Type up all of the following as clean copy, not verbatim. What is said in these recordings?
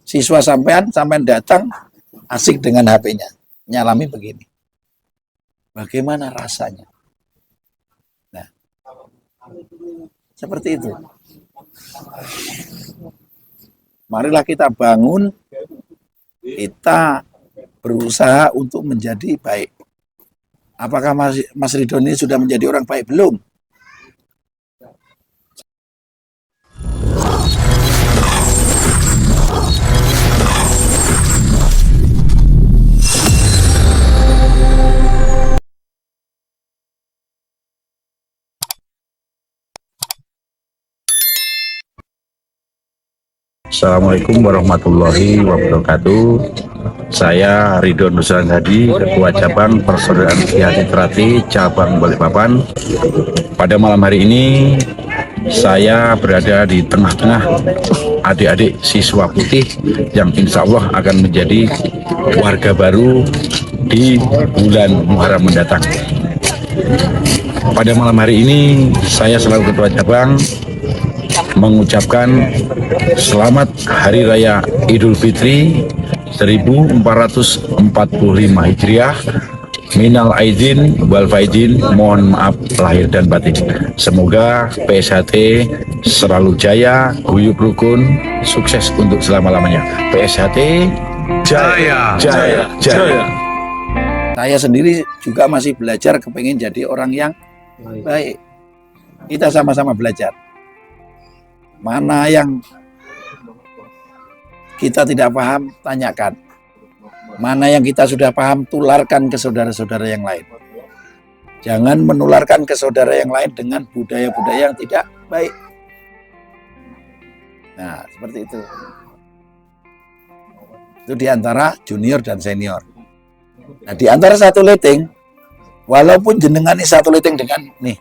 Siswa sampean datang asik dengan HP-nya, nyalami begini. Bagaimana rasanya? Nah, seperti itu. Marilah kita bangun, kita berusaha untuk menjadi baik. Apakah Mas Ridho ini sudah menjadi orang baik? Belum. Assalamualaikum warahmatullahi wabarakatuh. Saya Ridho Nusran Hadi, Ketua Cabang Persaudaraan Ki Trati Cabang Balikpapan. Pada malam hari ini saya berada di tengah-tengah adik-adik siswa putih yang insya Allah akan menjadi warga baru di bulan Muharram mendatang. Pada malam hari ini saya selaku Ketua Cabang mengucapkan selamat Hari Raya Idul Fitri 1445 Hijriah. Minal aidin wal faizin, mohon maaf lahir dan batin. Semoga PSHT selalu jaya, guyup rukun, sukses untuk selama-lamanya. PSHT jaya, jaya, jaya. Saya sendiri juga masih belajar, kepengen jadi orang yang baik. Kita sama-sama belajar. Mana yang kita tidak paham, tanyakan. Mana yang kita sudah paham, tularkan ke saudara-saudara yang lain. Jangan menularkan ke saudara yang lain dengan budaya-budaya yang tidak baik. Nah, seperti itu. Itu diantara junior dan senior. Nah, diantara satu letting, walaupun jenengan ini satu letting dengan nih,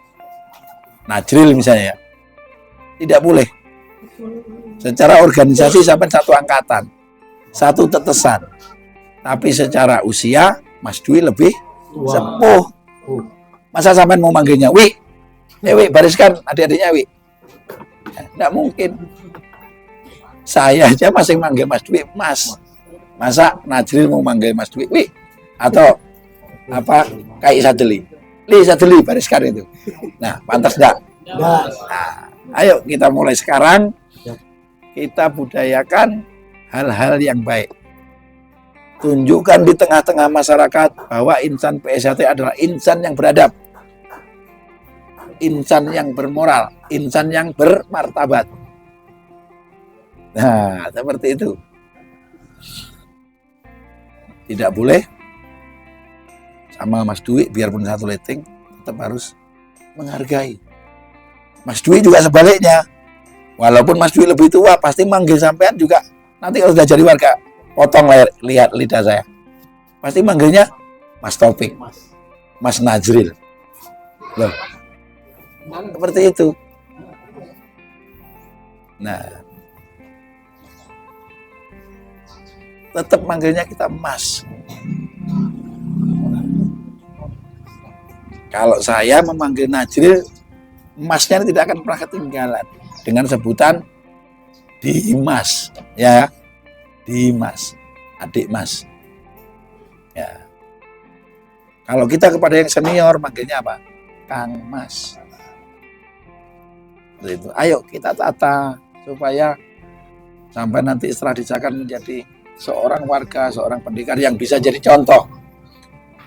Najril misalnya, tidak boleh. Secara organisasi sampai satu angkatan, satu tetesan. Tapi secara usia, Mas Dwi lebih sepuh. Masa sampai mau manggilnya, Wi, Wi, bariskan adik-adiknya, Wi. Tidak mungkin. Saya aja masih manggil Mas Dwi, Mas. Masa Najril mau manggil Mas Dwi, Wi? Atau apa, kayak Sadeli. Sadeli, bariskan itu. Nah, pantas enggak? Nah, ayo kita mulai sekarang. Kita budayakan hal-hal yang baik. Tunjukkan di tengah-tengah masyarakat bahwa insan PSHT adalah insan yang beradab, insan yang bermoral, insan yang bermartabat. Nah, seperti itu. Tidak boleh sama Mas Dwi, biarpun satu letting, tetap harus menghargai. Mas Dwi juga sebaliknya. Walaupun Mas Dwi lebih tua, pasti manggil sampean juga. Nanti kalau sudah jadi warga, potong lihat lidah saya. Pasti manggilnya Mas Taufik, Mas Najril. Loh, seperti itu. Nah, tetap manggilnya kita Mas. Kalau saya memanggil Najril, Masnya tidak akan pernah ketinggalan. Dengan sebutan Dimas, ya, Dimas, adik Mas. Ya. Kalau kita kepada yang senior, manggilnya apa? Kang Mas. Itu. Ayo kita tata supaya sampai nanti setelah disahkan menjadi seorang warga, seorang pendidikan yang bisa jadi contoh,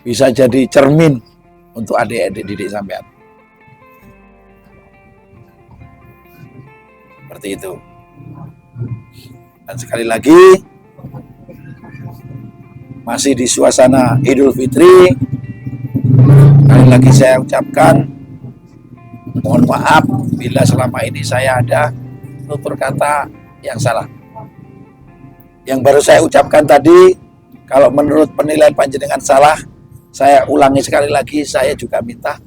bisa jadi cermin untuk adik-adik didik sampean. Seperti itu. Dan sekali lagi, masih di suasana Idul Fitri, sekali lagi saya ucapkan mohon maaf bila selama ini saya ada tutur kata yang salah. Yang baru saya ucapkan tadi, kalau menurut penilaian panjenengan salah, saya ulangi sekali lagi, saya juga minta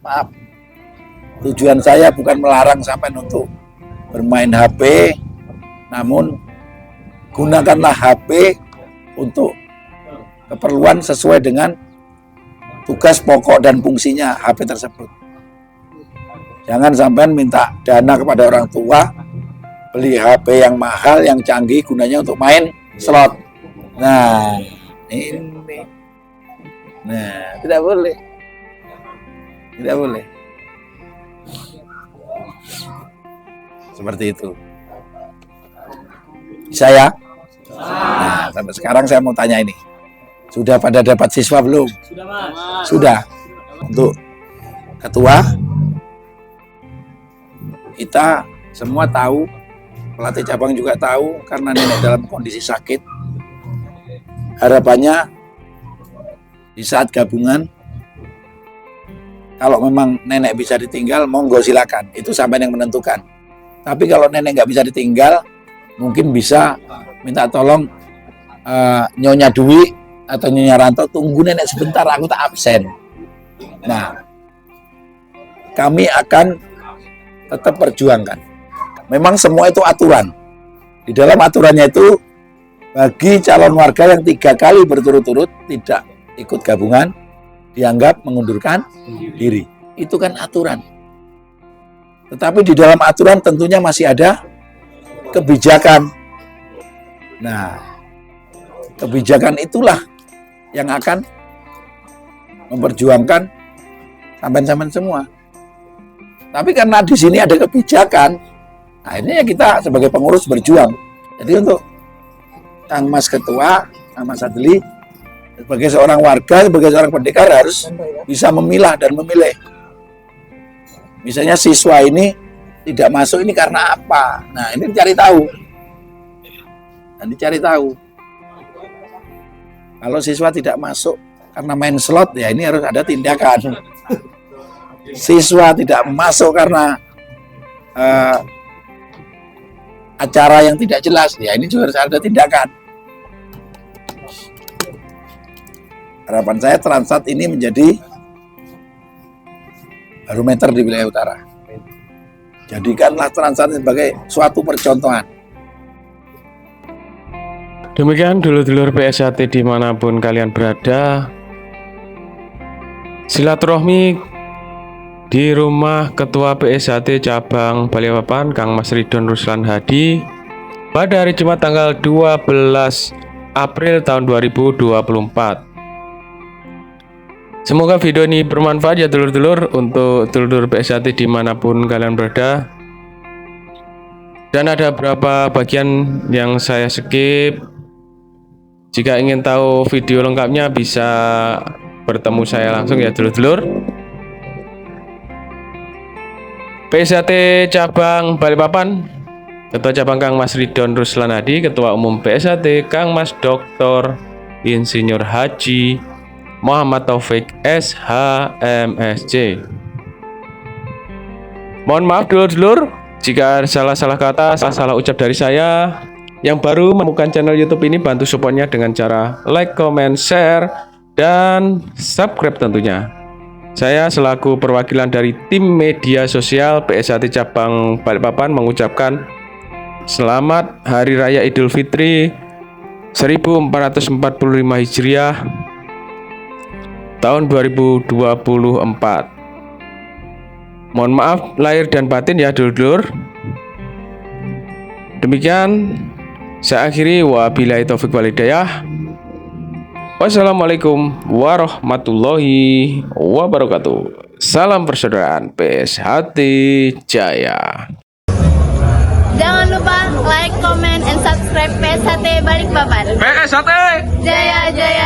maaf. Tujuan saya bukan melarang sampai untuk bermain HP, namun gunakanlah HP untuk keperluan sesuai dengan tugas pokok dan fungsinya HP tersebut. Jangan sampai minta dana kepada orang tua beli HP yang mahal, yang canggih, gunanya untuk main slot. Nah, ini. Nah, tidak boleh. Tidak boleh. Seperti itu. Saya. Nah, sampai sekarang saya mau tanya ini. Sudah pada dapat siswa belum? Sudah, Mas. Sudah. Untuk ketua, kita semua tahu, pelatih cabang juga tahu, karena nenek dalam kondisi sakit. Harapannya di saat gabungan, kalau memang nenek bisa ditinggal, monggo silakan. Itu sampai yang menentukan. Tapi kalau nenek nggak bisa ditinggal, mungkin bisa minta tolong Nyonya Dwi atau Nyonya Ranto, tunggu nenek sebentar, aku tak absen. Nah, kami akan tetap perjuangkan. Memang semua itu aturan. Di dalam aturannya itu, bagi calon warga yang 3 kali berturut-turut tidak ikut gabungan, dianggap mengundurkan diri. Itu kan aturan. Tetapi di dalam aturan tentunya masih ada kebijakan. Nah, kebijakan itulah yang akan memperjuangkan sampean-sampean semua. Tapi karena di sini ada kebijakan, nah ini ya kita sebagai pengurus berjuang. Jadi untuk Kang Mas Ketua, Kang Mas Adli, sebagai seorang warga, sebagai seorang pendekar harus bisa memilah dan memilih. Misalnya siswa ini tidak masuk ini karena apa? Nah ini dicari tahu. Dan dicari tahu. Kalau siswa tidak masuk karena main slot, ya ini harus ada tindakan. Siswa tidak masuk karena acara yang tidak jelas, ya ini juga harus ada tindakan. Harapan saya Transat ini menjadi barometer di wilayah utara. Jadikanlah Transat sebagai suatu percontohan. Demikian dulur-dulur PSHT dimanapun kalian berada, silaturahmi di rumah Ketua PSHT Cabang Balikpapan Kang Mas Ridwan Ruslan Hadi pada hari Jumat tanggal 12 April tahun 2024. Semoga video ini bermanfaat ya dulur-dulur untuk dulur-dulur PSHT dimanapun kalian berada. Dan ada beberapa bagian yang saya skip. Jika ingin tahu video lengkapnya bisa bertemu saya langsung ya dulur-dulur. PSHT Cabang Balikpapan, Ketua Cabang Kang Mas Ridwan Ruslan Hadi, Ketua Umum PSHT Kang Mas Dr. Insinyur Haji Muhammad Taufik SH MSc. Mohon maaf dulur-dulur jika salah-salah kata, salah ucap dari saya. Yang baru menemukan channel YouTube ini, bantu supportnya dengan cara like, comment, share, dan subscribe tentunya. Saya selaku perwakilan dari tim media sosial PSHT Cabang Balikpapan mengucapkan selamat Hari Raya Idul Fitri 1445 Hijriah tahun 2024. Mohon maaf lahir dan batin ya dulur-dulur. Demikian saya akhiri, wabillahi taufik wal hidayah. Wassalamualaikum warahmatullahi wabarakatuh. Salam persaudaraan PSHT Jaya. Jangan lupa like, comment, and subscribe PSHT Balikpapan. PSHT Jaya Jaya.